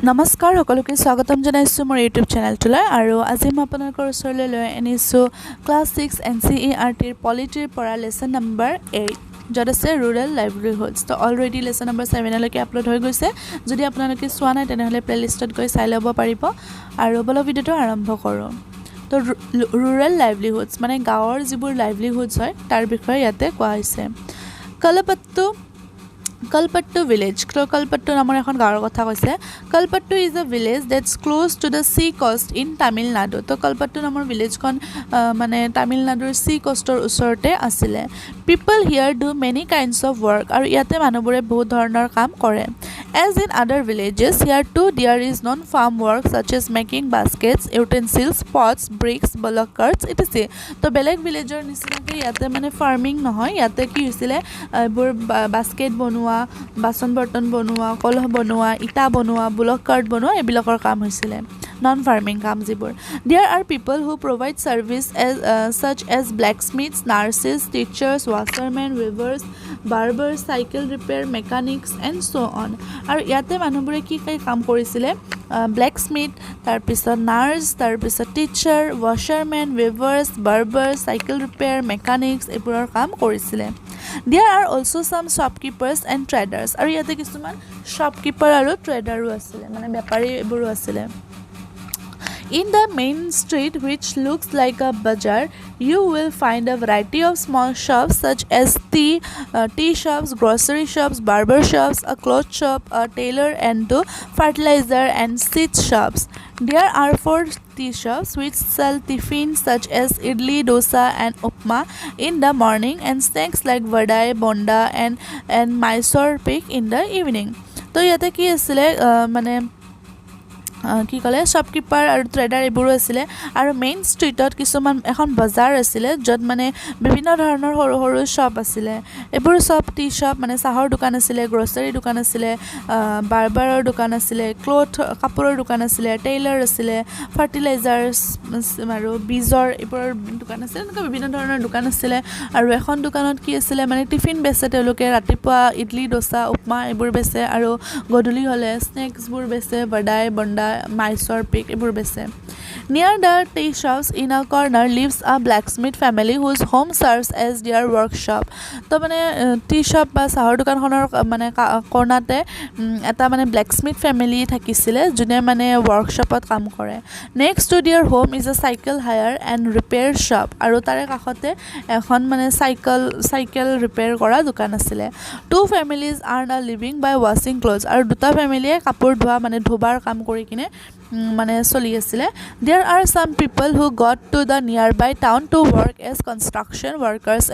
নমস্কাৰ সকলোকে স্বাগতম জনাইছো মোৰ ইউটিউব চেনেলটোলৈ আৰু আজি মই আপোনালোকৰ ওচৰলৈ লৈ আনিছো ক্লাছ 6 NCERT পলিটিৰ পৰা লেসন নম্বৰ 8 যত আছে ৰুৰাল লাইভলিহুডছ তো অলৰেডি লেসন নম্বৰ 7 লৈকে আপলোড হৈ গৈছে যদি আপোনালোকে চোৱা নাই তেনেহলে প্লেলিষ্টত গৈ চাই ল'ব পাৰিব আৰু বল ভিডিওটো আৰম্ভ কৰো তো ৰুৰাল লাইভলিহুডছ মানে গাঁৱৰ যিবোৰ লাইভলিহুডছ হয় তাৰ বিষয়ে ইয়াতে কোৱা হৈছে Kalpattu village. Kalpattu namor ekhon gaor kotha koise. Kalpattu is a village that's close to the sea coast in Tamil Nadu. To Kalpattu namor village kon mane Tamil Nadur sea coastor usorote asile. People here do many kinds of work aru yate manubore bahut dhoronor kaam kore. As in other villages, here too there is non-farm work such as making baskets, utensils, pots, bricks, bullock carts, etc. To beleg villager nisinake yate mane farming nohoy yate ki hoisile bor basket bonua bason borton bonua koloh bonua ita bonua bullock cart bonua ebilakor kaam hoisile non-farming kaam jibor. There are people who provide service as such as blacksmiths, nurses, teachers, washermen, weavers, barbers, cycle repair, mechanics and so on. আৰু ইয়াতে মানুহবোৰে কি কাম কৰিছিলে blacksmith তাৰ পিছত nurse তাৰ পিছত teacher, washerman, weavers, barbers, cycle repair, mechanics এবোৰৰ কাম কৰিছিলে. There are also some shopkeepers and traders. আৰু ইয়াতে কিছুমান shopkeeper আৰু trader আছিল মানে বেপাৰী এবোৰো আছিল. In the main street, which looks like a bazaar, you will find a variety of small shops such as tea shops, grocery shops, barber shops, a cloth shop, a tailor and two fertilizer and seed shops. There are 4 tea shops which sell tiffins such as idli, dosa and upma in the morning and snacks like vadai, bonda and Mysore peek in the evening. So yate ki asile mane কি কলে শপকিপাৰ আৰু trader এবোৰো আছিল আৰু main ষ্ট্ৰীটত কিছুমান এখন বজাৰ আছিল যত মানে বিভিন্ন ধৰণৰ সৰু সৰু শপ আছিল এবোৰ সব টি শপ মানে চাহৰ দোকান আছিল গ্ৰসাৰী দোকান আছিল বাৰবাৰৰ দোকান আছিল ক্লথ কাপোৰৰ দোকান আছিল টেইলাৰ আছিল ফাৰ্টিলাইজাৰ্স আৰু বীজৰ এবোৰ দোকান আছিল এনেকুৱা বিভিন্ন ধৰণৰ দোকান আছিল আৰু এখন দোকানত কি আছিল মানে টিফিন বেচে তেওঁলোকে ৰাতিপুৱা ইডলি ডোসা উপমা এবোৰ বেচে আৰু গধূলি হলে স্নেক্সবোৰ বেচে বডাই Bonda Mysore peek ebur bese. Near the tea shops in a corner lives a blacksmith family whose home serves as their workshop. To mane tea shop ba sahar dukan khonor mane cornate eta mane blacksmith family thakisile june mane workshop ot kaam kore. Next to their home is a cycle hire and repair shop. Aru tare kakhote ekhon mane cycle repair kora dukan asile. 2 families earn a living by washing clothes. Aru duta family e kapur dhua mane dhobar kaam kori kine মানে চলি আছিল. There are some people who got to the nearby town to work as construction workers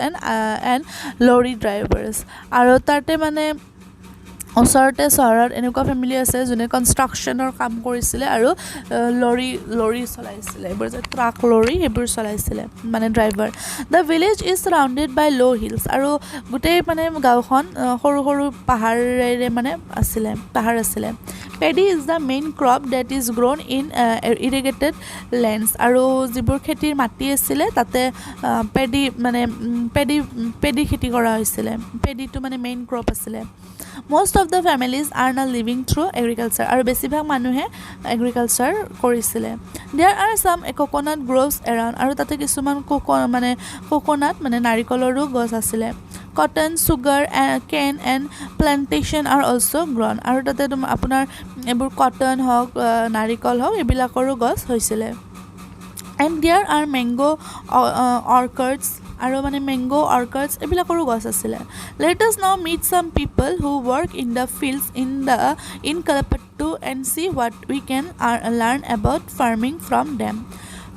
and lorry drivers. আৰু তাতে মানে ওচৰতে চহৰত এনেকুৱা family আছে যোনে কনষ্ট্ৰাকচনৰ কাম কৰিছিল আৰু লৰি চলাইছিল এবোৰ যে ট্ৰাক লৰি এবোৰ চলাইছিল মানে driver. The village is surrounded by low hills আৰু গোটেই মানে গাঁওখন সৰু সৰু পাহাৰেৰে মানে পাহাৰ আছিল. Paddy is the main crop that is grown in irrigated lands. আৰু যিবোৰ খেতিৰ মাটি আছিল তাতে পেডি খেতি কৰা হৈছিল. পেডিটো মানে মেইন ক্ৰপ আছিল. Most of the families earn a living through agriculture. আৰু বেছিভাগ মানুহে agriculture কৰিছিল. There are some coconut groves around. আৰু তাতে কিছুমান coconut মানে নাৰিকলৰো গছ আছিল. Cotton, sugar, cane and plantation are also grown. আৰু তাতে আপোনাৰ এবোৰ cotton হওক নাৰিকল হওক এবিলাকৰো গছ হৈছিল. And there are mango orchards. আৰু মানে mango orchards এবিলাকৰো গছ আছিল. Let us now meet some people who work in the fields in Kalpattu and see what we can learn about farming from them.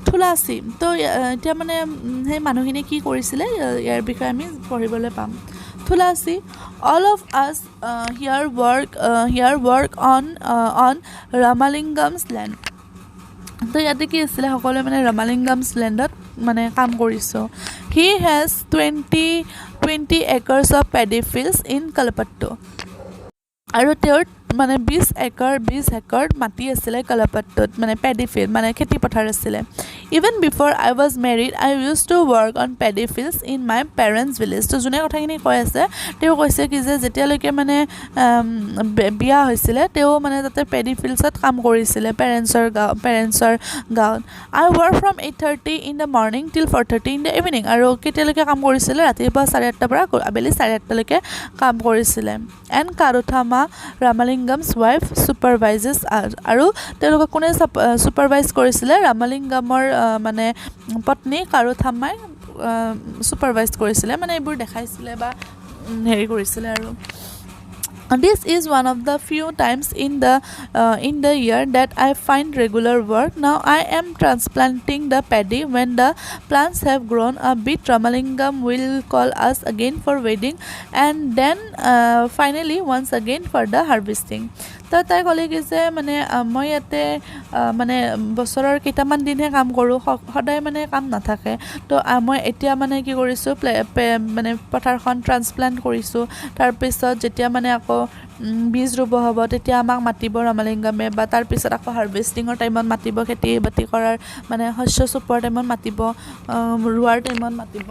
Thulasi তো এতিয়া মানে হে মানুহখিনি কি কৰিছিল ইয়াৰ বিষয়ে আমি পঢ়িবলৈ পাম. Thulasi, all of us here work on Ramalingam's land. তো ইয়াতে কি আছিল সকলো মানে Ramalingam's landত মানে কাম কৰিছো. He has 20 acres of paddy fields in Kalpattu. আৰু তেওঁৰ মানে 20 একৰ মাটি আছিলে কলপাট্টত মানে পেডি ফিল্ড মানে খেতি পথাৰ আছিলে even before I was married I use to work on paddy fields in my parents village তো যোনে কথাখিনি কৈ আছে তেওঁ কৈছে কি যে যেতিয়ালৈকে মানে বিয়া হৈছিলে তেওঁ মানে তাতে পেডি ফিল্ডছত কাম কৰিছিলে পেৰেণ্টছৰ গাঁৱত I work from 8:30 in the morning till 4:30 in the evening আৰু কেতিয়ালৈকে কাম কৰিছিলে ৰাতিপুৱা 8:30 পৰা আবেলি 8:30লৈকে কাম কৰিছিলে এণ্ড কাৰুথামা ৰামালিংগামছ ৱাইফ ছুপাৰভাইজেছ আৰু তেওঁলোকক কোনে ছুপাৰভাইজ কৰিছিলে ৰামালিংগামৰ মানে পত্নী কাৰুথামাই ছুপাৰভাইজ কৰিছিলে মানে এইবোৰ দেখাইছিলে বা হেৰি কৰিছিলে আৰু This is one of the few times in the year that I find regular work. Now I am transplanting the paddy. When the plants have grown a bit, Ramalingam will call us again for weeding and then finally once again for the harvesting. তো তাই ক'লে কি যে মানে মই ইয়াতে মানে বছৰৰ কেইটামান দিনহে কাম কৰোঁ সদায় মানে কাম নাথাকে তো মই এতিয়া মানে কি কৰিছোঁ মানে পথাৰখন ট্ৰান্সপ্লান্ট কৰিছোঁ তাৰপিছত যেতিয়া মানে আকৌ বীজ ৰুব হ'ব তেতিয়া আমাক মাতিব ৰামালিংগামে বা তাৰপিছত আকৌ হাৰ্ভেষ্টিঙৰ টাইমত মাতিব খেতি বাতি কৰাৰ মানে শস্য চপোৱাৰ টাইমত মাতিব ৰোৱাৰ টাইমত মাতিব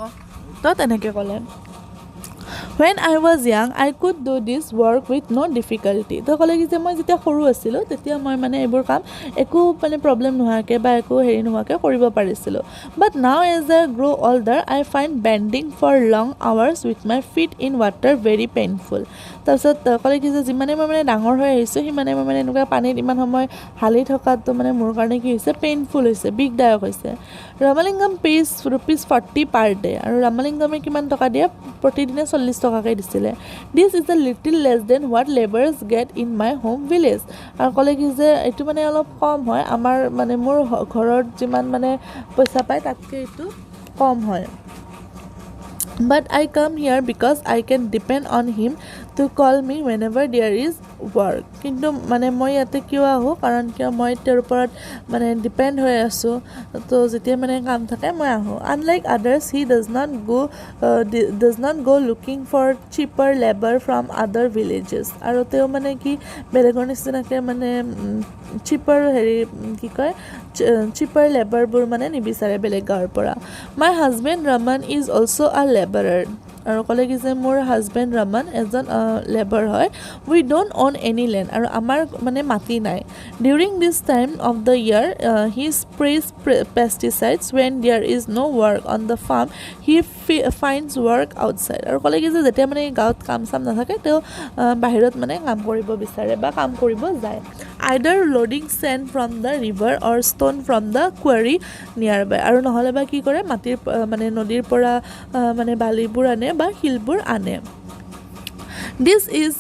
তো তেনেকৈ ক'লে When I was young, I could do this work with no difficulty. তো ক'লে কি যে মই যেতিয়া সৰু আছিলোঁ তেতিয়া মই মানে এইবোৰ কাম একো মানে প্ৰব্লেম নোহোৱাকৈ বা একো হেৰি নোহোৱাকৈ কৰিব পাৰিছিলোঁ But now as I grow older, I find bending for long hours with my feet in water very painful. তাৰপিছত ক'লে কি যে যিমানে মই মানে ডাঙৰ হৈ আহিছোঁ সিমানে মই মানে এনেকুৱা পানীত ইমান সময় হালি থকাটো মানে মোৰ কাৰণে কি হৈছে পেইনফুল হৈছে বিগদায়ক হৈছে ৰামালিংগাম pays ₹40 per day আৰু ৰামালিংগামে কিমান টকা দিয়ে প্ৰতিদিনে 40 টকাকৈ দিছিলে This is a little less than what laborers get in my home village আৰু ক'লে কি যে এইটো মানে অলপ কম হয় আমাৰ মানে মোৰ ঘৰত যিমান মানে পইচা পায় তাতকৈ এইটো কম হয় But I come here because I can depend on him to call me whenever there is work. কিন্তু মানে মই ইয়াতে কিয় আহোঁ কাৰণ কিয় মই তেওঁৰ ওপৰত মানে ডিপেণ্ড হৈ আছোঁ তো যেতিয়া মানে কাম থাকে মই আহোঁ Unlike others, he does not go looking for cheaper labor from other villages. আৰু তেওঁ মানে কি বেলেগৰ নিচিনাকৈ মানে cheaper হেৰি কি কয় cheaper laborবোৰ মানে নিবিচাৰে বেলেগ গাঁৱৰ পৰা My husband Raman is also a laborer. আৰু ক'লে কি যে মোৰ হাজবেণ্ড ৰমান এজন লেবাৰ হয় we don't own any land আৰু আমাৰ মানে মাটি নাই during this time of the year he sprays pesticides when there is no' work on the farm he finds work outside আৰু ক'লে কি যে যেতিয়া মানে গাঁৱত কাম চাম নাথাকে তেওঁ বাহিৰত মানে কাম কৰিব বিচাৰে বা কাম কৰিব যায় either loading sand from the river or stone from the quarry nearby আৰু নহ'লে বা কি কৰে মাটিৰ মানে নদীৰ পৰা মানে বালিবোৰ আনে বা শিলবোৰ আনে This is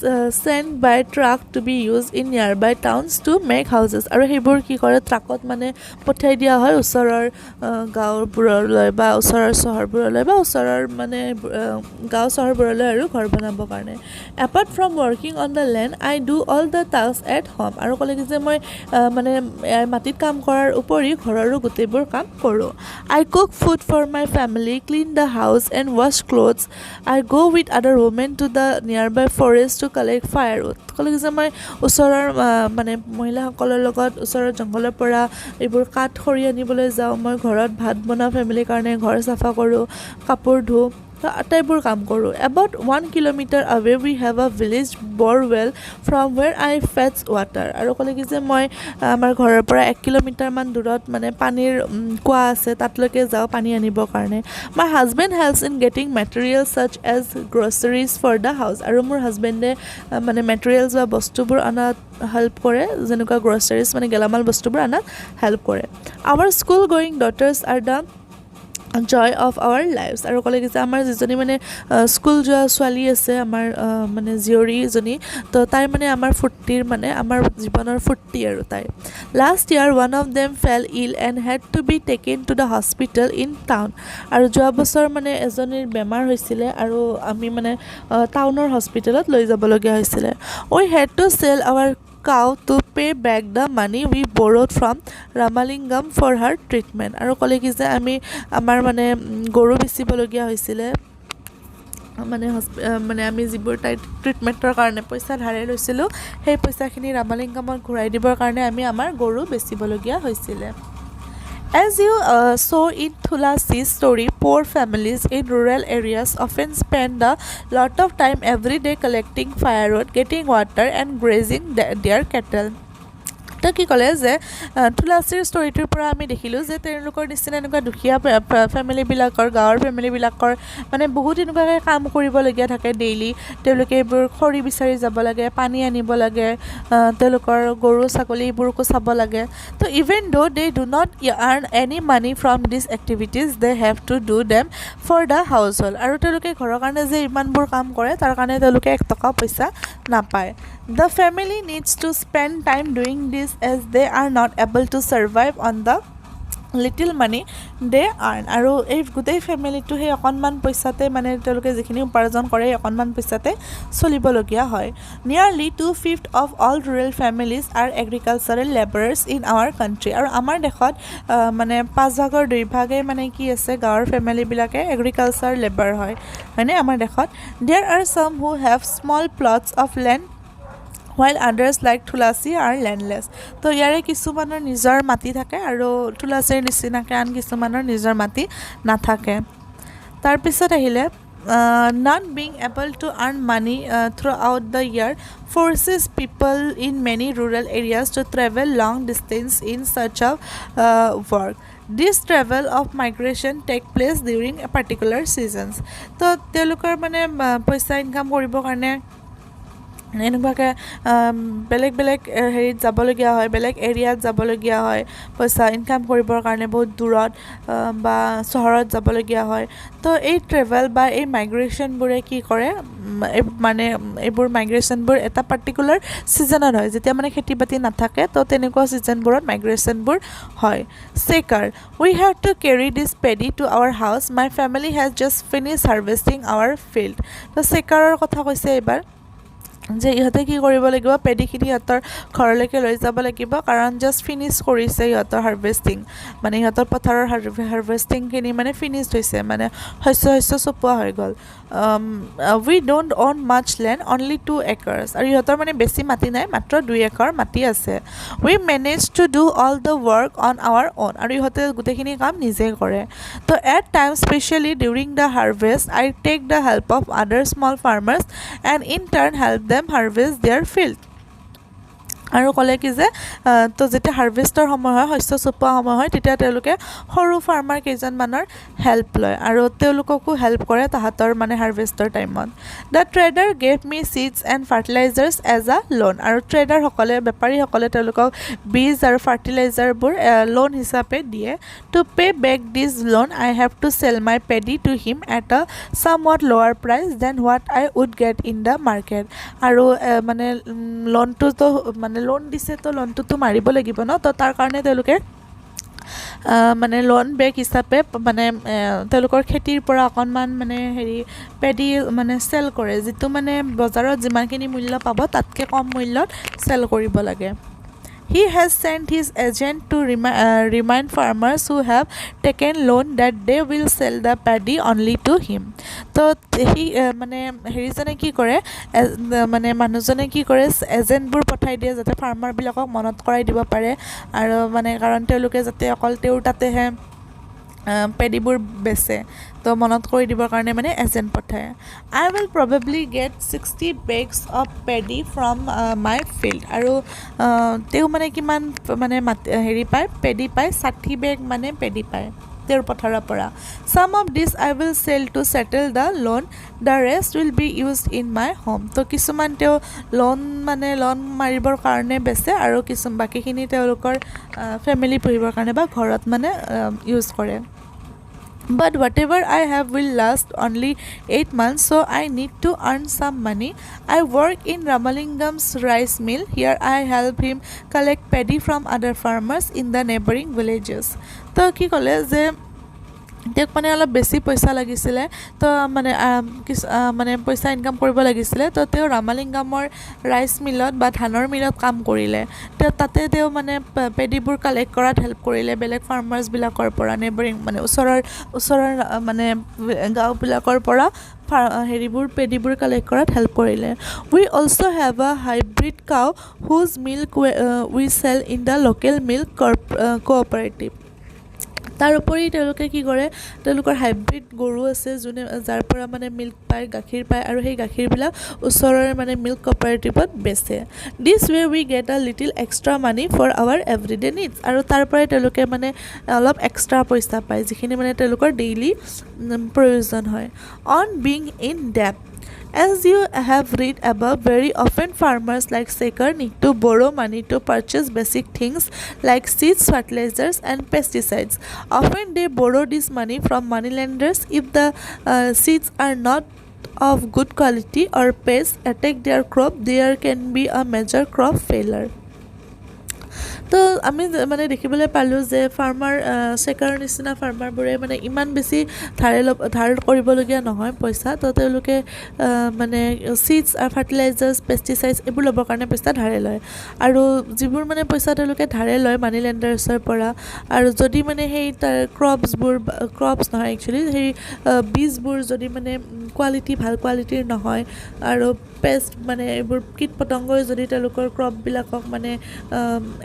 sent by truck to be used in nearby towns to make houses আৰু সেইবোৰ কি কৰে ট্ৰাকত মানে পঠাই দিয়া হয় ওচৰৰ গাঁওবোৰলৈ বা ওচৰৰ চহৰবোৰলৈ বা ওচৰৰ মানে গাঁও চহৰবোৰলৈ আৰু ঘৰ বনাবৰ কাৰণে Apart from working on the land, I do all the tasks at home আৰু ক'লে কি যে মই মানে মাটিত কাম কৰাৰ উপৰি ঘৰৰো গোটেইবোৰ কাম কৰোঁ I cook food for my family, clean the house and wash clothes. I go with other women to the nearby forest to collect firewood. ক'লে কি যে মই ওচৰৰ মানে মহিলাসকলৰ লগত ওচৰৰ জংঘলৰ পৰা এইবোৰ কাঠ খৰি আনিবলৈ যাওঁ মই ঘৰত ভাত বনাওঁ ফেমিলিৰ কাৰণে ঘৰ চাফা কৰোঁ কাপোৰ ধুওঁ আটাইবোৰ কাম কৰোঁ About 1 kilometer away we have a village borewell from where I fetch water আৰু ক'লে কি যে মই আমাৰ ঘৰৰ পৰা 1 কিলোমিটাৰমান দূৰত মানে পানীৰ কুঁৱা আছে তাতলৈকে যাওঁ পানী আনিবৰ কাৰণে My husband helps in getting materials such as groceries for the house আৰু মোৰ হাজবেণ্ডে মানে মেটেৰিয়েলছ বা বস্তুবোৰ আনাত হেল্প কৰে যেনেকুৱা গ্ৰচাৰিজ মানে গেলামাল বস্তুবোৰ আনাত হেল্প কৰে Our school going daughters are the joy of our lives আৰু ক'লে কি যে আমাৰ যিজনী মানে স্কুল যোৱা ছোৱালী আছে আমাৰ মানে জীয়ৰীজনী তো তাই মানে আমাৰ ফুৰ্তিৰ মানে আমাৰ জীৱনৰ ফুৰ্তি আৰু তাই Last year one of them fell ill and had to be taken to the hospital in town আৰু যোৱা বছৰ মানে এজনীৰ বেমাৰ হৈছিলে আৰু আমি মানে টাউনৰ হস্পিটেলত লৈ যাবলগীয়া হৈছিলে We had to sell our cow to pay back the money we borrowed from Ramalingam for her treatment আৰু ক'লে কি যে আমি আমাৰ মানে গৰু বেচিবলগীয়া হৈছিলে মানে আমি যিবোৰ তাই ট্ৰিটমেণ্টৰ কাৰণে পইচা ধাৰে লৈছিলোঁ সেই পইচাখিনি ৰামালিংগামক ঘূৰাই দিবৰ কাৰণে আমি আমাৰ গৰু বেচিবলগীয়া হৈছিলে As you saw in Tulasi's story, poor families in rural areas often spend a lot of time every day collecting firewood, getting water and grazing their cattle. তো কি ক'লে যে তুলাচীৰ ষ্টৰিটোৰ পৰা আমি দেখিলোঁ যে তেওঁলোকৰ নিচিনা এনেকুৱা দুখীয়া ফেমিলিবিলাকৰ গাঁৱৰ ফেমিলিবিলাকৰ মানে বহুত এনেকুৱাকৈ কাম কৰিবলগীয়া থাকে ডেইলি তেওঁলোকে এইবোৰ খৰি বিচাৰি যাব লাগে পানী আনিব লাগে তেওঁলোকৰ গৰু ছাগলী এইবোৰকো চাব লাগে তো even though they do not earn any money from this activities they have to do them for the household আৰু তেওঁলোকে ঘৰৰ কাৰণে যে ইমানবোৰ কাম কৰে তাৰ কাৰণে তেওঁলোকে 1 টকা পইচা নাপায় The family needs to spend time doing this as they are not able to survive on the little money they earn আৰু এই গোটেই ফেমিলিটো সেই অকণমান পইচাতে মানে তেওঁলোকে যিখিনি উপাৰ্জন কৰে এই অকণমান পইচাতে চলিবলগীয়া হয় Nearly 2/5 of all rural families are agricultural laborers in our country আৰু আমাৰ দেশত মানে 5/2 মানে কি আছে গাঁৱৰ ফেমিলিবিলাকে এগ্ৰিকালচাৰ লেবাৰ হয়নে আমাৰ দেশত There are some who have small plots of land while others like Tulasi are landless তো ইয়াৰে কিছুমানৰ নিজৰ মাটি থাকে আৰু তুলাসীৰ নিচিনাকৈ আন কিছুমানৰ নিজৰ মাটি নাথাকে তাৰপিছত আহিলে not being able to earn money throughout the year forces people in many rural areas to travel long distance in search of work This travel of migration take place during a particular seasons তো তেওঁলোকৰ মানে পইচা income কৰিবৰ কাৰণে এনেকুৱাকৈ বেলেগ বেলেগ হেৰিত যাবলগীয়া হয় বেলেগ এৰিয়াত যাবলগীয়া হয় পইচা ইনকাম কৰিবৰ কাৰণে বহুত দূৰত বা চহৰত যাবলগীয়া হয় তো এই ট্ৰেভেল বা এই মাইগ্ৰেশ্যনবোৰে কি কৰে মানে এইবোৰ মাইগ্ৰেশ্যনবোৰ এটা পাৰ্টিকুলাৰ ছিজনত হয় যেতিয়া মানে খেতি বাতি নাথাকে তো তেনেকুৱা ছিজনবোৰত মাইগ্ৰেশ্যনবোৰ হয় Seker We have to carry this paddy to our house My family has just finished harvesting our field তো Sekerৰ কথা কৈছে এবাৰ যে ইহঁতে কি কৰিব লাগিব পেডিখিনি ইহঁতৰ ঘৰলৈকে লৈ যাব লাগিব কাৰণ জাষ্ট ফিনিছ কৰিছে ইহঁতৰ হাৰ্ভেষ্টিং মানে ইহঁতৰ পথাৰৰ হাৰ্ভেষ্টিংখিনি মানে ফিনিছ হৈছে মানে শস্য চপোৱা হৈ গ'ল we don't own much land only 2 acres আৰু ইহঁতৰ মানে বেছি মাটি নাই মাত্ৰ 2 একৰ মাটি আছে we manage to do all the work on our own আৰু ইহঁতে গোটেইখিনি কাম নিজে কৰে তো at times especially during the harvest I take the help of other small farmers and in turn help them harvest their field আৰু ক'লে কি যে তো যেতিয়া হাৰ্ভেষ্টৰ সময় হয় শস্য চপোৱা সময় হয় তেতিয়া তেওঁলোকে সৰু ফাৰ্মাৰ কেইজনমানৰ হেল্প লয় আৰু তেওঁলোককো হেল্প কৰে তাহাঁতৰ মানে হাৰ্ভেষ্টৰ টাইমত the trader gave me seeds and fertilisers as a loan আৰু ট্ৰেডাৰসকলে বেপাৰীসকলে তেওঁলোকক বীজ আৰু ফাৰ্টিলাইজাৰবোৰ লোন হিচাপে দিয়ে to pay back this loan I have to sell my paddy to him at a somewhat lower price than what I would get in the market আৰু মানে লোনটোতো মানে লোন দিছে তো লোনটোতো মাৰিব লাগিব ন তো তাৰ কাৰণে তেওঁলোকে মানে লোন বেক হিচাপে মানে তেওঁলোকৰ খেতিৰ পৰা অকণমান মানে হেৰি পেডি মানে চেল কৰে যিটো মানে বজাৰত যিমানখিনি মূল্য পাব তাতকৈ কম মূল্যত চেল কৰিব লাগে He has sent his agent to remind farmers who have taken loan that they will sell the paddy only to him. তো he মানে হেৰিজনে কি কৰে মানে মানুহজনে কি কৰে এজেণ্টবোৰ পঠাই দিয়ে যাতে ফাৰ্মাৰবিলাকক মনত কৰাই দিব পাৰে আৰু মানে কাৰণ তেওঁলোকে যাতে অকল তেওঁৰ তাতেহে পেডিবোৰ বেচে তো মনত কৰি দিবৰ কাৰণে মানে এজেণ্ট পঠায় I will probably get 60 bags of paddy from my field আৰু তেওঁ মানে কিমান মানে হেৰি পায় পেডি পায় 60 বেগ মানে পেডি পায় তেওঁৰ পথাৰৰ পৰা some of this I will sell to settle the loan the rest will be used in my home তো কিছুমান তেওঁ লোন মাৰিবৰ কাৰণে বেচে আৰু কিছুমান বাকীখিনি তেওঁলোকৰ ফেমিলি পুহিবৰ কাৰণে বা ঘৰত মানে ইউজ কৰে But whatever I have will last only 8 months, so I need to earn some money. I work in Ramalingam's rice mill. Here I help him collect paddy from other farmers in the neighboring villages. তো কি ক'লে যে তেওঁক মানে অলপ বেছি পইচা লাগিছিলে তো মানে পইচা ইনকাম কৰিব লাগিছিলে তো তেওঁ ৰামালিংগামৰ ৰাইচ মিলত বা ধানৰ মিলত কাম কৰিলে তাতে তেওঁ মানে পেডিবোৰ কালেক্ট কৰাত হেল্প কৰিলে বেলেগ ফাৰ্মাৰ্ছবিলাকৰ পৰা নেইবাৰিং মানে ওচৰৰ মানে গাঁওবিলাকৰ পৰা হেৰিবোৰ পেডিবোৰ কালেক্ট কৰাত হেল্প কৰিলে we also' have a hybrid cow whose milk we sell in the local milk cooperative তাৰ উপৰি তেওঁলোকে কি কৰে তেওঁলোকৰ হাইব্ৰিড গৰু আছে যোনে যাৰ পৰা মানে মিল্ক পায় গাখীৰ পায় আৰু সেই গাখীৰবিলাক ওচৰৰে মানে মিল্ক কোঅপাৰেটিভত বেচে this way we get a little extra money for our everyday needs আৰু তাৰ পৰাই তেওঁলোকে মানে অলপ এক্সট্ৰা পইচা পায় যিখিনি মানে তেওঁলোকৰ ডেইলি প্ৰয়োজন হয় on being in debt As you have read above, very often farmers like Sekar need to borrow money to purchase basic things like seeds, fertilizers and pesticides. Often they borrow this money from moneylenders. If the seeds are not of good quality or pests attack their crop, there can be a major crop failure. তো আমি মানে দেখিবলৈ পালোঁ যে farmer checker নিচিনা ফাৰ্মাৰবোৰে মানে ইমান বেছি ধাৰ কৰিবলগীয়া নহয় পইচা তো তেওঁলোকে মানে চিডছ আৰু ফাৰ্টিলাইজাৰ্ছ পেষ্টিচাইডছ এইবোৰ ল'বৰ কাৰণে পইচা ধাৰে লয় আৰু যিবোৰ মানে পইচা তেওঁলোকে ধাৰে লয় মানি লেণ্ডাৰ্ছৰ পৰা আৰু যদি মানে সেই তাৰ ক্ৰপছ নহয় একচুৱেলি সেই বীজবোৰ যদি মানে কোৱালিটি ভাল কোৱালিটিৰ নহয় আৰু পেষ্ট মানে এইবোৰ কীট পতংগই যদি তেওঁলোকৰ ক্ৰপবিলাকক মানে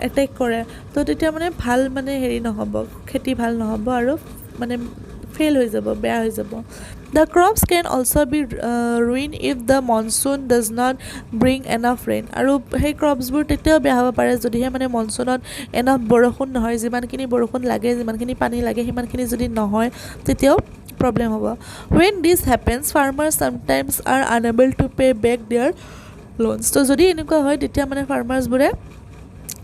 এটেক কৰে তো তেতিয়া মানে ভাল মানে হেৰি নহ'ব খেতি ভাল নহ'ব আৰু মানে ফেইল হৈ যাব বেয়া হৈ যাব The crops can also be ruined if the monsoon does not bring enough rain আৰু সেই ক্ৰপছবোৰ তেতিয়াও বেয়া হ'ব পাৰে যদিহে মানে মনচুনত এনাফ বৰষুণ নহয় যিমানখিনি বৰষুণ লাগে যিমানখিনি পানী লাগে সিমানখিনি যদি নহয় তেতিয়াও problem হ'ব when this happens farmers sometimes are unable to pay back their loans তো যদি এনেকুৱা হয় তেতিয়া মানে ফাৰ্মাৰ্ছবোৰে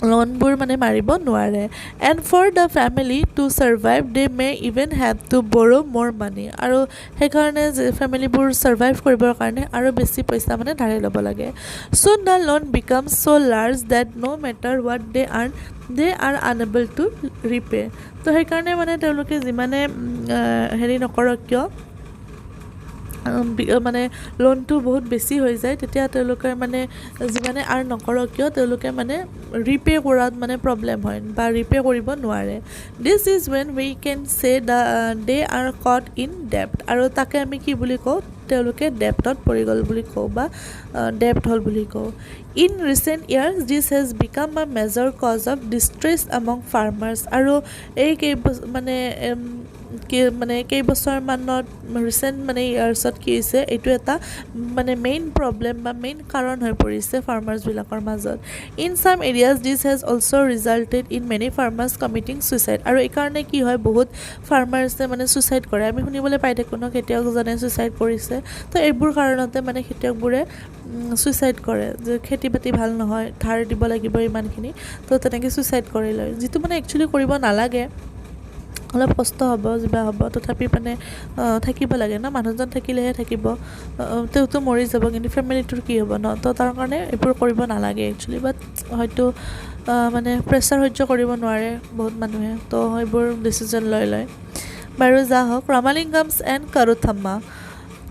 লোনবোৰ মানে মাৰিব নোৱাৰে and for the family to survive they may even have to borrow more money আৰু সেইকাৰণে যে ফেমিলিবোৰ সাৰ্ভাইভ কৰিবৰ কাৰণে আৰু বেছি পইচা মানে ধাৰে ল'ব লাগে soon the loan becomes so large that no matter what they earn they are unable to repay তো সেইকাৰণে মানে তেওঁলোকে যিমানে হেৰি নকৰক কিয় মানে লোনটো বহুত বেছি হৈ যায় তেতিয়া তেওঁলোকে মানে যিমানে আৰ্ন নকৰক কিয় তেওঁলোকে মানে ৰিপে কৰাত মানে প্ৰব্লেম হয় বা ৰিপে কৰিব নোৱাৰে this is when we can say they are caught in debt আৰু তাকে আমি কি বুলি কওঁ তেওঁলোকে ডেপ্টত পৰি গ'ল বুলি কওঁ বা ডেপ্ট হ'ল বুলি কওঁ in recent years this has become a major cause of distress among farmers আৰু এই কেইবছৰ মানত ৰিসেন্ট মানে ইয়াৰ্ছত কি হৈছে এইটো এটা মানে মেইন প্ৰব্লেম বা মেইন কাৰণ হৈ পৰিছে ফাৰ্মাৰ্ছবিলাকৰ মাজত in some areas this has also' resulted in many farmers committing suicide আৰু এইকাৰণে কি হয় বহুত ফাৰ্মাৰ্ছে মানে ছুইচাইড কৰে আমি শুনিবলৈ পাই থাকোঁ ন খেতিয়কজনে ছুইচাইড কৰিছে তো এইবোৰ কাৰণতে মানে খেতিয়কবোৰে ছুইচাইড কৰে যে খেতি বাতি ভাল নহয় ধাৰ দিব লাগিব ইমানখিনি তো তেনেকৈ ছুইচাইড কৰি লয় যিটো মানে একচুৱেলি কৰিব নালাগে অলপ কষ্ট হ'ব যিবা হ'ব তথাপি মানে থাকিব লাগে ন মানুহজন থাকিলেহে থাকিব তেওঁতো মৰি যাব কিন্তু ফেমিলিটোৰ কি হ'ব ন তো তাৰ কাৰণে এইবোৰ কৰিব নালাগে একচুৱেলি বাট হয়তো মানে প্ৰেছাৰ সহ্য কৰিব নোৱাৰে বহুত মানুহে তো এইবোৰ ডিচিজন লয় বাৰু যা হওক ৰামালিংগামছ and কাৰুথাম্মা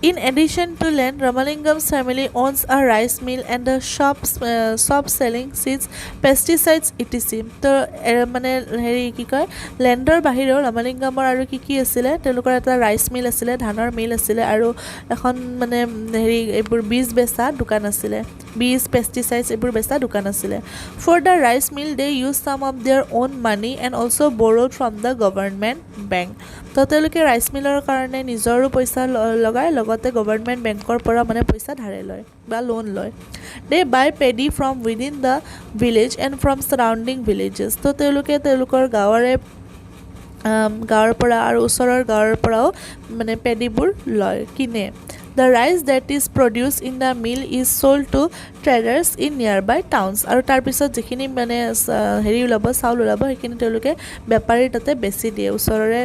In addition to land, Ramalingam's family owns a rice mill and a shop selling seeds, pesticides, etc. তো মানে হেৰি কি কয় লেণ্ডৰ বাহিৰেও ৰামালিংগামৰ আৰু কি আছিলে তেওঁলোকৰ এটা ৰাইচ মিল আছিলে ধানৰ মিল আছিলে আৰু এখন মানে হেৰি এইবোৰ বীজ বেচা দোকান আছিলে বীজ পেষ্টিচাইডছ এইবোৰ বেচা দোকান আছিলে for the rice mill they use some of their own money and also borrowed from the government bank তো তেওঁলোকে ৰাইচ মিলৰ কাৰণে নিজৰো পইচা লগাই লগতে গভৰ্ণমেণ্ট বেংকৰ পৰা মানে পইচা ধাৰে লয় বা লোন লয় they buy paddy from within the village and from surrounding villages তো তেওঁলোকে তেওঁলোকৰ গাঁৱৰ পৰা আৰু ওচৰৰ গাঁৱৰ পৰাও মানে পেডিবোৰ লয় কিনে The rice that is produced in the mill is sold to traders in nearby towns আৰু তাৰ পিছত যিখিনি মানে হেৰি ওলাব চাউল ওলাব সেইখিনি তেওঁলোকে বেপাৰীৰ তাতে বেছি দিয়ে ওচৰৰে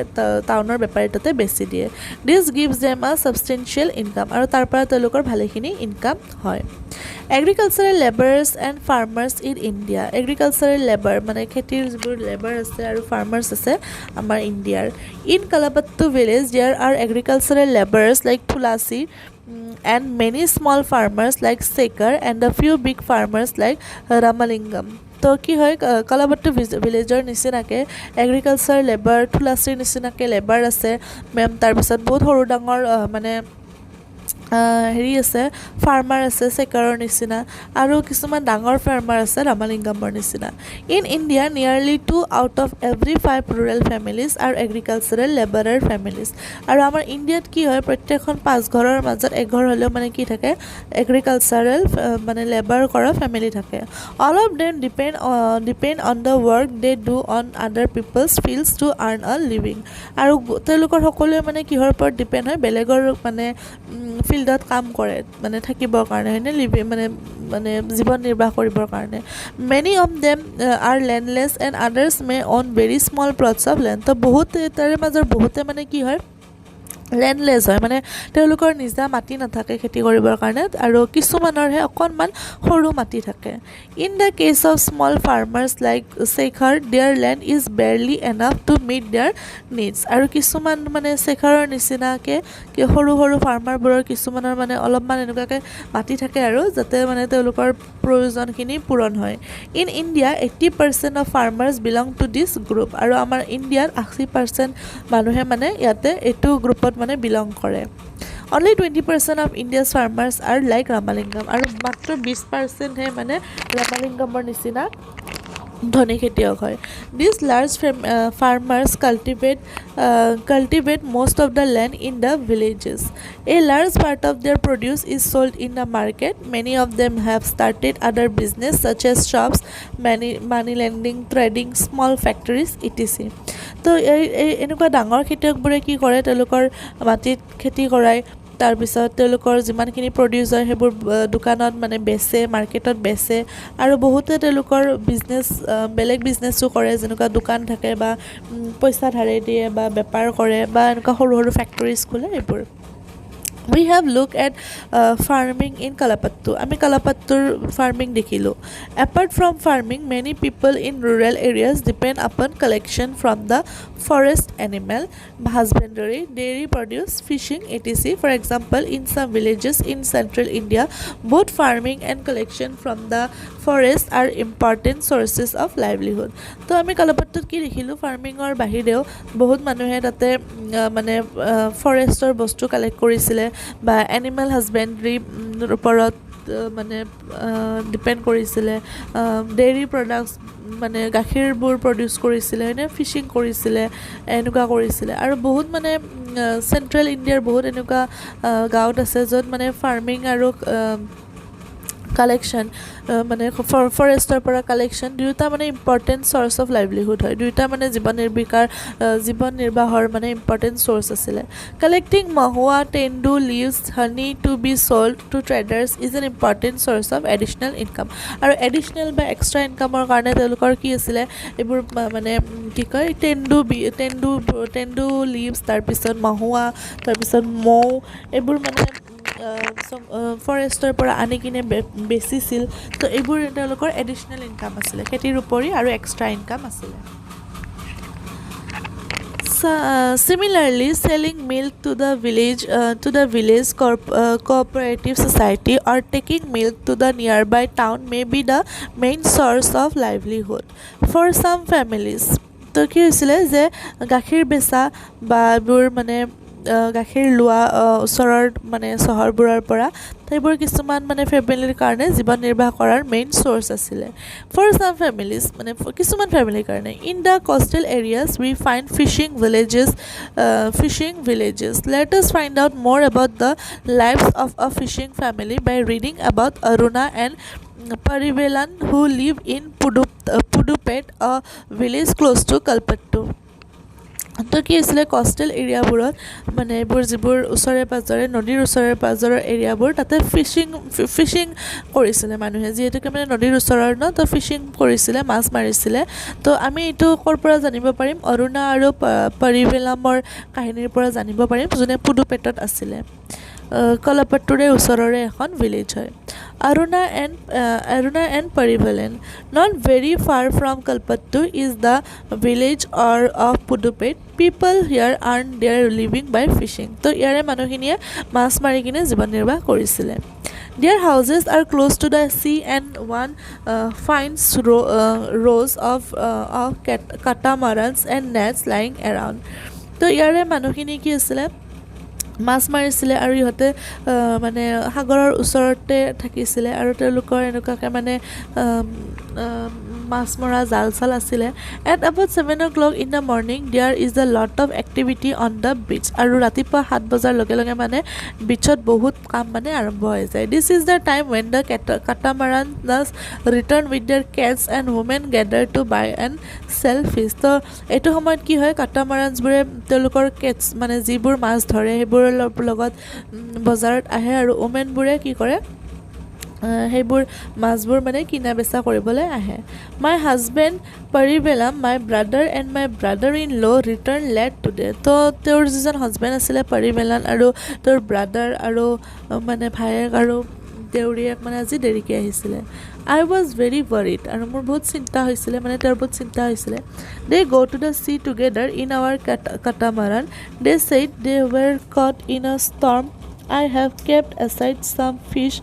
টাউনৰ বেপাৰীৰ তাতে বেছি দিয়ে this gives them a substantial income আৰু তাৰ পৰা তেওঁলোকৰ ভালেখিনি ইনকাম হয় Agricultural laborers and farmers in India Agricultural labor মানে খেতিৰ যিবোৰ লেবাৰ আছে আৰু ফাৰ্মাৰ্ছ আছে আমাৰ ইণ্ডিয়াৰ In Kalapattu village there are agricultural laborers like Tulasi and many small farmers like Sekar and a few big farmers like Ramalingam তো কি হয় কালাপাট্টু ভিলেজৰ নিচিনাকৈ এগ্ৰিকালচাৰ লেবাৰ থুলাচিৰ নিচিনাকৈ লেবাৰ আছে তাৰপিছত বহুত সৰু ডাঙৰ মানে হেৰি আছে ফাৰ্মাৰ আছে চেকাৰৰ নিচিনা আৰু কিছুমান ডাঙৰ ফাৰ্মাৰ আছে ৰামালিংগামৰ নিচিনা in India নিয়াৰলি 2 out of every 5 rural families আৰু এগ্ৰিকালচাৰেল লেবাৰাৰ ফেমিলিজ আৰু আমাৰ ইণ্ডিয়াত কি হয় প্ৰত্যেকখন 5 ঘৰৰ মাজত এঘৰ হ'লেও মানে কি থাকে এগ্ৰিকালচাৰেল মানে লেবাৰ কৰা ফেমিলি থাকে all of them depend on the work they do on other people's fields to earn a living আৰু তেওঁলোকৰ সকলোৱে মানে কিহৰ ওপৰত ডিপেণ্ড হয় বেলেগৰ মানে ফিল্ডত কাম কৰে মানে থাকিবৰ কাৰণে হয়নে মানে জীৱন নিৰ্বাহ কৰিবৰ কাৰণে many of them are landless and others may own very small plots of land তো বহুতে তাৰে মাজৰ বহুতে মানে কি হয় লেণ্ডলেছ হয় মানে তেওঁলোকৰ নিজা মাটি নাথাকে খেতি কৰিবৰ কাৰণে আৰু কিছুমানৰহে অকণমান সৰু মাটি থাকে in the case of small farmers like Shekhar their land is barely enough to meet their needs আৰু কিছুমান মানে শেখাৰৰ নিচিনাকৈ সৰু সৰু ফাৰ্মাৰবোৰৰ কিছুমানৰ মানে অলপমান এনেকুৱাকৈ মাটি থাকে আৰু যাতে মানে তেওঁলোকৰ প্ৰয়োজনখিনি পূৰণ হয় in India 80% of farmers belong to this group আৰু আমাৰ ইণ্ডিয়াত 80% মানুহে মানে ইয়াতে এইটো গ্ৰুপত মানে বিলং কৰে only 20% of India's farmers are like Ramalingam আৰু মাত্ৰ 20%হে মানে ৰামালিংগামৰ নিচিনা ধনী খেতিয়ক হয় this large farmers cultivate most of the land in the villages a large part of their produce is sold in the market many of them have started other business such as shops money lending trading small factories etc তো এনেকুৱা ডাঙৰ খেতিয়কবোৰে কি কৰে তেওঁলোকৰ মাটিত খেতি কৰাই তাৰপিছত তেওঁলোকৰ যিমানখিনি প্ৰডিউচ হয় সেইবোৰ দোকানত মানে বেচে মাৰ্কেটত বেচে আৰু বহুতে তেওঁলোকৰ বিজনেছ বেলেগ বিজনেছো কৰে যেনেকুৱা দোকান থাকে বা পইচা ধাৰে দিয়ে বা বেপাৰ কৰে বা এনেকুৱা সৰু সৰু ফেক্টৰিজ খোলে এইবোৰ We have looked at farming in Kalapattu. আমি কালাপাট্টুৰ farming দেখিলোঁ. Apart from farming, many people in rural areas depend upon collection from the forest animal, husbandry, dairy produce, fishing, etc. For example, in some villages in central India, both farming and collection from the forest are important sources of livelihood. তো আমি কালাপাট্টুত কি দেখিলোঁ ফাৰ্মিঙৰ বাহিৰেও বহুত মানুহে তাতে মানে ফৰেষ্টৰ বস্তু কালেক্ট কৰিছিলে বা এনিমেল হাজবেণ্ডৰীৰ ওপৰত মানে ডিপেণ্ড কৰিছিলে ডেইৰী প্ৰডাক্টছ মানে গাখীৰবোৰ প্ৰডিউচ কৰিছিলে হয়নে ফিচিং কৰিছিলে এনেকুৱা কৰিছিলে আৰু বহুত মানে চেণ্ট্ৰেল ইণ্ডিয়াৰ বহুত এনেকুৱা গাঁৱত আছে য'ত মানে ফাৰ্মিং আৰু কালেকশ্যন মানে ফৰেষ্টৰ পৰা কালেকশ্যন দুয়োটা মানে ইম্পৰ্টেণ্ট চ'ৰ্চ অফ লাইভলিহুড হয় দুয়োটা মানে জীৱন নিৰ্বাহৰ মানে ইম্পৰ্টেণ্ট চ'ৰ্চ আছিলে collecting mahua tendu leaves honey to be sold to traders is an important source of additional income আৰু এডিশ্যনেল বা এক্সট্ৰা ইনকামৰ কাৰণে তেওঁলোকৰ কি আছিলে এইবোৰ মানে কি কয় তেন্দু লিভছ তাৰপিছত মহুৱা তাৰপিছত মৌ এইবোৰ মানে ফৰেষ্টৰ পৰা আনি কিনে বেচিছিল তো এইবোৰ তেওঁলোকৰ এডিশ্যনেল ইনকাম আছিলে খেতিৰ উপৰি আৰু এক্সট্ৰা ইনকাম আছিলে Similarly, selling milk to the village cooperative society or taking milk to the nearby town may be the main source of livelihood for some families. তো কি হৈছিলে যে গাখীৰ বেচা বা এইবোৰ মানে গাখীৰ লোৱা ওচৰৰ মানে চহৰবোৰৰ পৰা সেইবোৰ কিছুমান মানে ফেমিলিৰ কাৰণে জীৱন নিৰ্বাহ কৰাৰ মেইন চ'ৰ্চ আছিলে ফৰ চাম ফেমিলিজ মানে কিছুমান ফেমিলিৰ কাৰণে in the coastal areas we find fishing villages let us find out more about the lives of a fishing family by reading about Aruna and Parivelan who live in Pudupet, a village close to Kalpattu. তো কি আছিলে coastal এৰিয়াবোৰত মানে এইবোৰ যিবোৰ ওচৰে পাজৰে নদীৰ ওচৰে পাজৰৰ এৰিয়াবোৰ তাতে ফিচিং কৰিছিলে মানুহে যিহেতুকে মানে নদীৰ ওচৰৰ ন তো ফিচিং কৰিছিলে মাছ মাৰিছিলে তো আমি এইটো ক'ৰ পৰা জানিব পাৰিম অৰুণা আৰু পৰিবেলামৰ কাহিনীৰ পৰা জানিব পাৰিম যোনে পুডুপেটত আছিলে কলাপাট্টুৰে ওচৰৰে এখন ভিলেজ হয় Aruna and Parivalan. Not very far from Kalpattu is the village of Pudupet. People here earn their living by fishing. So ইয়াৰে মানুহখিনিয়ে মাছ মাৰি কিনে জীৱন নিৰ্বাহ কৰিছিলে Their houses are close to the sea and one finds rows of catamarans and nets lying around. তো ইয়াৰে মানুহখিনি কি আছিলে মাছ মাৰিছিলে আৰু ইহঁতে মানে সাগৰৰ ওচৰতে থাকিছিলে আৰু তেওঁলোকৰ এনেকুৱাকৈ মানে মাছ মৰা জাল চাল আছিলে at about 7 o'clock in the morning there is a lot of activity on the beach আৰু ৰাতিপুৱা 7 বজাৰ লগে লগে মানে বিচত বহুত কাম মানে আৰম্ভ হৈ যায় this is the time when the catamarans return with their cats and women gather to buy and sell fish তো এইটো সময়ত কি হয় কাটামাৰানছবোৰে তেওঁলোকৰ কেটছ মানে যিবোৰ মাছ ধৰে সেইবোৰৰ লগত বজাৰত আহে আৰু ওমেনবোৰে কি কৰে সেইবোৰ মাছবোৰ মানে কিনা বেচা কৰিবলৈ আহে my husband Parivelam my brother and my brother in law' return late today তো তেওঁৰ যিজন হাজবেণ্ড আছিলে পৰিবেলান আৰু তেওঁৰ ব্ৰাদাৰ আৰু মানে ভায়েক আৰু দেউৰীয়েক মানে আজি দেৰিকৈ আহিছিলে I was very worried আৰু মোৰ বহুত চিন্তা হৈছিলে মানে তেওঁৰ বহুত চিন্তা হৈছিলে they go to the sea together in our catamaran they said they were caught in a storm I have kept aside some fish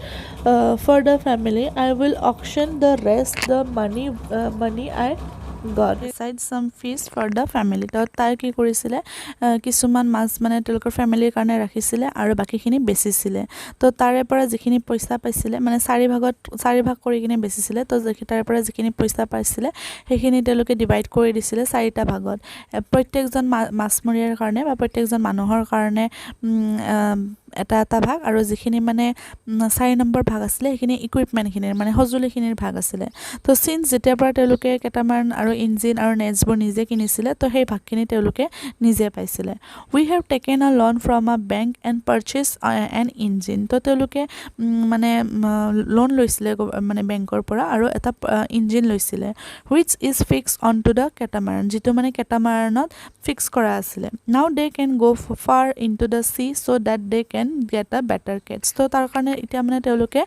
for the family I will auction the rest the money I got aside some fish for the family তো তাই কি কৰিছিলে কিছুমান মাছ মানে তেওঁলোকৰ ফেমিলিৰ কাৰণে ৰাখিছিলে আৰু বাকিখিনি বেচিছিলে তো তাৰে পৰা যিখিনি পইচা পাইছিলে মানে চাৰি ভাগ কৰি কিনে বেচিছিলে তো তাৰে পৰা যিখিনি পইচা পাইছিলে সেইখিনি তেওঁলোকে ডিভাইড কৰি দিছিলে চাৰিটা ভাগত প্ৰত্যেকজন মাছমৰীয়াৰ কাৰণে বা প্ৰত্যেকজন মানুহৰ কাৰণে এটা ভাগ আৰু যিখিনি মানে 4 নম্বৰ ভাগ আছিলে সেইখিনি ইকুইপমেণ্টখিনিৰ মানে সঁজুলিখিনিৰ ভাগ আছিলে তো সিন্স যেতিয়াৰ পৰা তেওঁলোকে কেটামাৰান আৰু ইঞ্জিন আৰু নেটছবোৰ নিজে কিনিছিলে তো সেই ভাগখিনি তেওঁলোকে নিজে পাইছিলে we have taken a loan from a bank and purchase an engine তো তেওঁলোকে মানে লোন লৈছিলে মানে বেংকৰ পৰা আৰু এটা ইঞ্জিন লৈছিলে which is fix on to the catamaran যিটো মানে কেটামাৰানত ফিক্স কৰা আছিলে নাও they can go' far into the sea so that' they দে কেন get a better catch তো তাৰ কাৰণে এতিয়া মানে তেওঁলোকে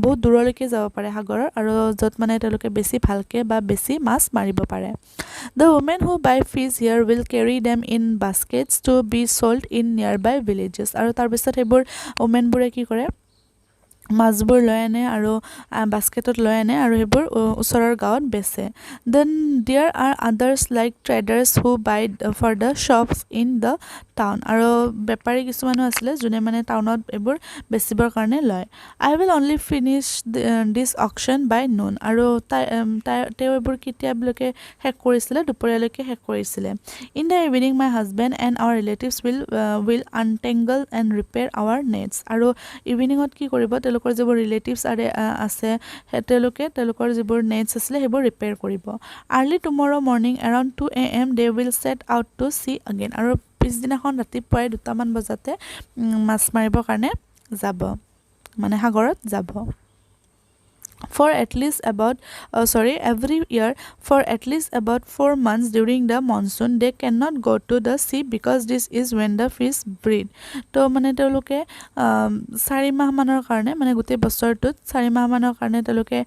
বহুত দূৰলৈকে যাব পাৰে সাগৰৰ আৰু য'ত মানে তেওঁলোকে বেছি ভালকে বা বেছি মাছ মাৰিব পাৰে the women who buy fish here will carry them in baskets to be sold in nearby villages আৰু তাৰ পিছত সেইবোৰ ওমেনবোৰে কি কৰে মাছবোৰ লৈ আনে আৰু বাস্কেটত লৈ আনে আৰু সেইবোৰ ওচৰৰ গাঁৱত বেচে then there are others like traders who buy for the shops in the town আৰু বেপাৰী কিছুমানো আছিলে যোনে মানে টাউনত এইবোৰ বেচিবৰ কাৰণে লয় I will only finish this auction by noon আৰু তেওঁ এইবোৰ কেতিয়ালৈকে শেষ কৰিছিলে দুপৰীয়ালৈকে শেষ কৰিছিলে in the evening my husband and our relatives will untangle and repair our nets আৰু ইভিনিঙত কি কৰিব তেওঁলোকৰ যিবোৰ ৰিলেটিভছ আছে তেওঁলোকৰ যিবোৰ নেটছ আছিলে সেইবোৰ ৰিপেয়াৰ কৰিব early tomorrow' morning around 2 AM they will set out to sea again আৰু পিছদিনাখন ৰাতিপুৱাই 2টামান বজাতে মাছ মাৰিবৰ কাৰণে যাব মানে সাগৰত যাব for at least about every year for at least about 4 months during the monsoon they cannot go to the sea because this is when the fish breed তো মানে তেওঁলোকে 4 মাহ মানৰ কাৰণে মানে গোটেই বছৰটোত 4 মাহ মানৰ কাৰণে তেওঁলোকে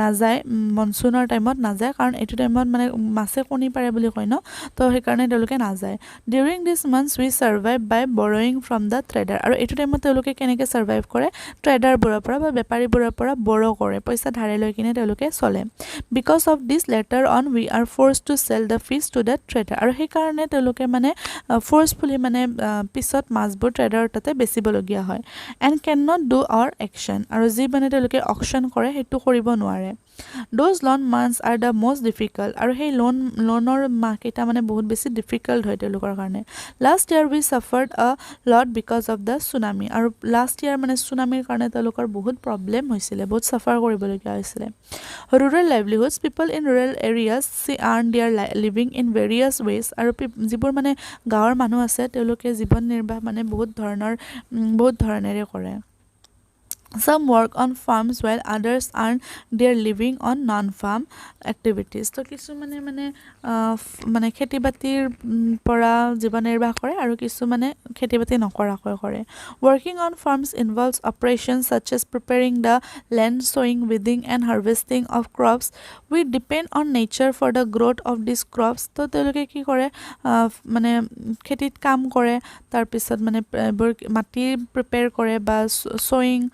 নাযায় মনসুনৰ টাইমত নাযায় কাৰণ এইটো টাইমত মানে মাছে কণী পাৰে বুলি কয় ন তো সেই কাৰণে তেওঁলোকে নাযায় during this months we survive by borrowing from the trader আৰু এইটো টাইমত তেওঁলোকে কেনেকৈ সাৰ্ভাইভ কৰে ট্ৰেডাৰবোৰৰ পৰা বা বেপাৰীবোৰৰ পৰা বড়ো কৰে পইচা ধাৰে লৈ কিনে তেওঁলোকে চলে because of this later on we are forced to sell the fish to the trader আৰু সেইকাৰণে তেওঁলোকে মানে ফ'ৰ্চফুলি মানে পিছত মাছবোৰ ট্ৰেডাৰৰ তাতে বেচিবলগীয়া হয় and can not do our auction আৰু যি মানে তেওঁলোকে অকশ্যন কৰে সেইটো কৰিব নোৱাৰে those lean months are the most difficult আৰু সেই লোনৰ মাহকেইটা মানে বহুত বেছি ডিফিকাল্ট হয় তেওঁলোকৰ কাৰণে লাষ্ট ইয়াৰ উই ছাফাৰ্ড আ lot because of the tsunami আৰু লাষ্ট ইয়াৰ মানে চুনামিৰ কাৰণে তেওঁলোকৰ বহুত প্ৰব্লেম হৈছিলে বহুত ছাফাৰ কৰিবলগীয়া হৈছিলে rural livelihoods people in rural areas earn their living in various ways আৰু যিবোৰ মানে গাঁৱৰ মানুহ আছে তেওঁলোকে জীৱন নিৰ্বাহ মানে বহুত ধৰণেৰে কৰে some work on farms while others earn their living on non-farm activities তো কিছুমানে মানে খেতি বাতিৰ পৰা জীৱন নিৰ্বাহ কৰে আৰু কিছুমানে খেতি বাতি নকৰাকৈ কৰে working on farms involves operations such as preparing the land sowing weeding and harvesting of crops we depend on nature for the growth of these crops তো তেওঁলোকে কি কৰে মানে খেতিত কাম কৰে তাৰ পিছত মানে মাটি প্ৰিপেয়াৰ কৰে বা sowing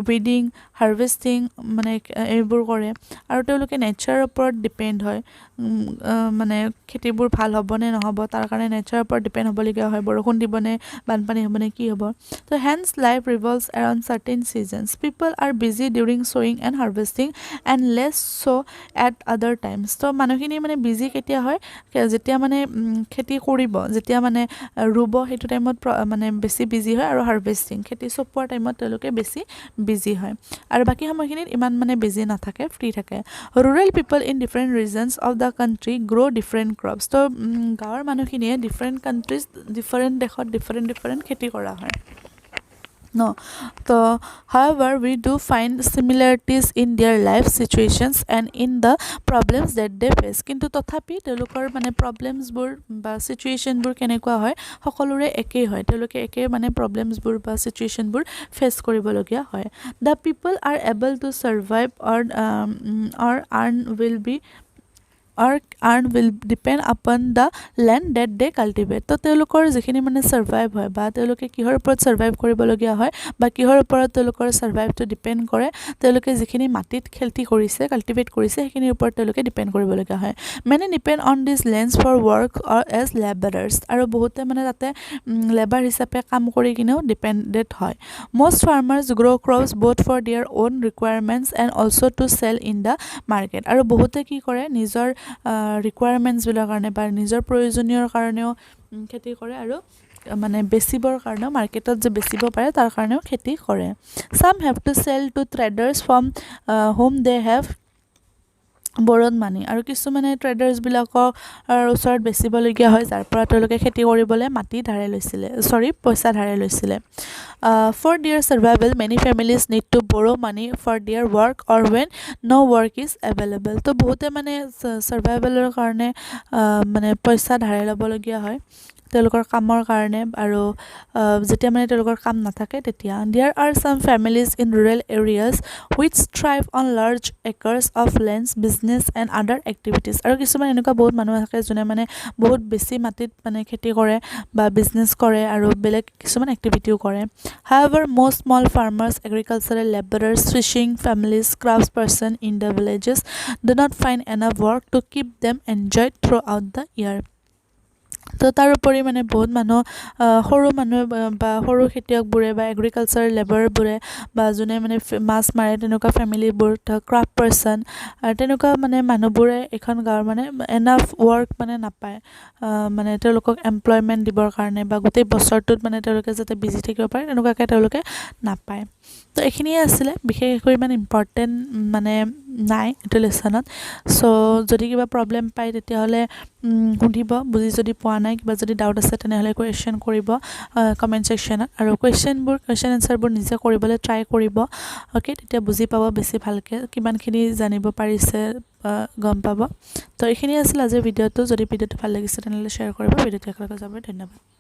উইডিং হাৰ্ভেষ্টিং মানে এইবোৰ কৰে আৰু তেওঁলোকে নেচাৰৰ ওপৰত ডিপেণ্ড হয় মানে খেতিবোৰ ভাল হ'বনে নহ'ব তাৰ কাৰণে নেচাৰৰ ওপৰত ডিপেণ্ড হ'বলগীয়া হয় বৰষুণ দিবনে বানপানী হ'বনে কি হ'ব তো hence life revolves around certain seasons people are busy during sowing and harvesting and less so' at other times তো মানুহখিনি মানে বিজি কেতিয়া হয় যেতিয়া মানে খেতি কৰিব যেতিয়া মানে ৰুব সেইটো টাইমত মানে বেছি বিজি হয় আৰু হাৰ্ভেষ্টিং খেতি চপোৱাৰ টাইমত তেওঁলোকে বেছি বিজি হয় আৰু বাকী সময়খিনিত ইমান মানে বিজি নাথাকে ফ্ৰী থাকে rural people in different reasons of the country grow' different crops তো গাঁৱৰ মানুহখিনিয়ে ডিফাৰেণ্ট কাণ্ট্ৰিজ ডিফাৰেণ্ট দেশত ডিফাৰেণ্ট খেতি কৰা হয় No. So, however, we do find similarities in their life situations and in the problems that they face. কিন্তু তথাপি তেওঁলোকৰ মানে প্ৰব্লেমছবোৰ বা চিটুৱেশ্যনবোৰ কেনেকুৱা হয় সকলোৰে একেই হয় তেওঁলোকে একে মানে প্ৰব্লেমছবোৰ বা চিটুৱেশ্যনবোৰ ফেচ কৰিবলগীয়া হয় the people are able to survive or earn will depend upon the land that they cultivate তো তেওঁলোকৰ যিখিনি মানে ছাৰ্ভাইভ হয় বা তেওঁলোকে কিহৰ ওপৰত ছাৰ্ভাইভ কৰিবলগীয়া হয় বা কিহৰ ওপৰত তেওঁলোকৰ ছাৰ্ভাইভটো ডিপেণ্ড কৰে তেওঁলোকে যিখিনি মাটিত খেতি কৰিছে কাল্টিভেট কৰিছে সেইখিনিৰ ওপৰত তেওঁলোকে ডিপেণ্ড কৰিবলগীয়া হয় many depend on this lands for work or as labourers আৰু বহুতে মানে তাতে লেবাৰ হিচাপে কাম কৰি কিনেও ডিপেণ্ডেড হয় most farmers grow' crops both for their own requirements and also' to sell in the market আৰু বহুতে কি কৰে নিজৰ ৰিকুৱাৰমেণ্টছবিলাকৰ কাৰণে বা নিজৰ প্ৰয়োজনীয়ৰ কাৰণেও খেতি কৰে আৰু মানে বেচিবৰ কাৰণেও মাৰ্কেটত যে বেচিব পাৰে তাৰ কাৰণেও খেতি কৰে some have to sell to traders from home they have borrowed money আৰু কিছুমানে ট্ৰেডাৰ্ছবিলাকৰ ওচৰত বেচিবলগীয়া হয় যাৰ পৰা তেওঁলোকে খেতি কৰিবলৈ পইচা ধাৰে লৈছিলে for their survival many families need to borrow money for their work or when no' work is available তো বহুতে মানে ছাৰ্ভাইভেলৰ কাৰণে মানে পইচা ধাৰে ল'বলগীয়া হয় তেওঁলোকৰ কামৰ কাৰণে আৰু যেতিয়া মানে তেওঁলোকৰ কাম নাথাকে তেতিয়া there are some families in rural areas which thrive on large acres of lands business and other activities আৰু কিছুমান এনেকুৱা বহুত মানুহ থাকে যোনে মানে বহুত বেছি মাটিত মানে খেতি কৰে বা বিজনেছ কৰে আৰু বেলেগ কিছুমান এক্টিভিটিও কৰে however most small farmers agricultural labourers fishing families crafts person in the villages do not find enough work to keep them enjoy throughout the year তো তাৰ উপৰি মানে বহুত মানুহ সৰু মানুহ বা সৰু খেতিয়কবোৰে বা এগ্ৰিকালচাৰ লেবাৰবোৰে বা যোনে মানে মাছ মাৰে তেনেকুৱা ফেমিলিবোৰ ক্ৰাফ্ট পাৰ্চন আৰু তেনেকুৱা মানে মানুহবোৰে এখন গাঁৱৰ মানে এনাফ ৱৰ্ক মানে নাপায় মানে তেওঁলোকক এমপ্লয়মেণ্ট দিবৰ কাৰণে বা গোটেই বছৰটোত মানে তেওঁলোকে যাতে বিজি থাকিব পাৰে তেনেকুৱাকৈ তেওঁলোকে নাপায় তো এইখিনিয়ে আছিলে বিশেষ একো ইমান ইম্পৰ্টেণ্ট মানে নাই এইটো লেচনত চ' যদি কিবা প্ৰব্লেম পায় তেতিয়াহ'লে সুধিব বুজি যদি পোৱা নাই কিবা যদি ডাউট আছে তেনেহ'লে কুৱেশ্যন কৰিব কমেণ্ট ছেকশ্যনত আৰু কুৱেশ্যন এনচাৰবোৰ নিজে কৰিবলৈ ট্ৰাই কৰিব অ'কে তেতিয়া বুজি পাব বেছি ভালকৈ কিমানখিনি জানিব পাৰিছে গম পাব তো এইখিনি আছিল আজিৰ ভিডিঅ'টো যদি ভিডিঅ'টো ভাল লাগিছে তেনেহ'লে শ্বেয়াৰ কৰিব ভিডিঅ'টো একেলগে যাব ধন্যবাদ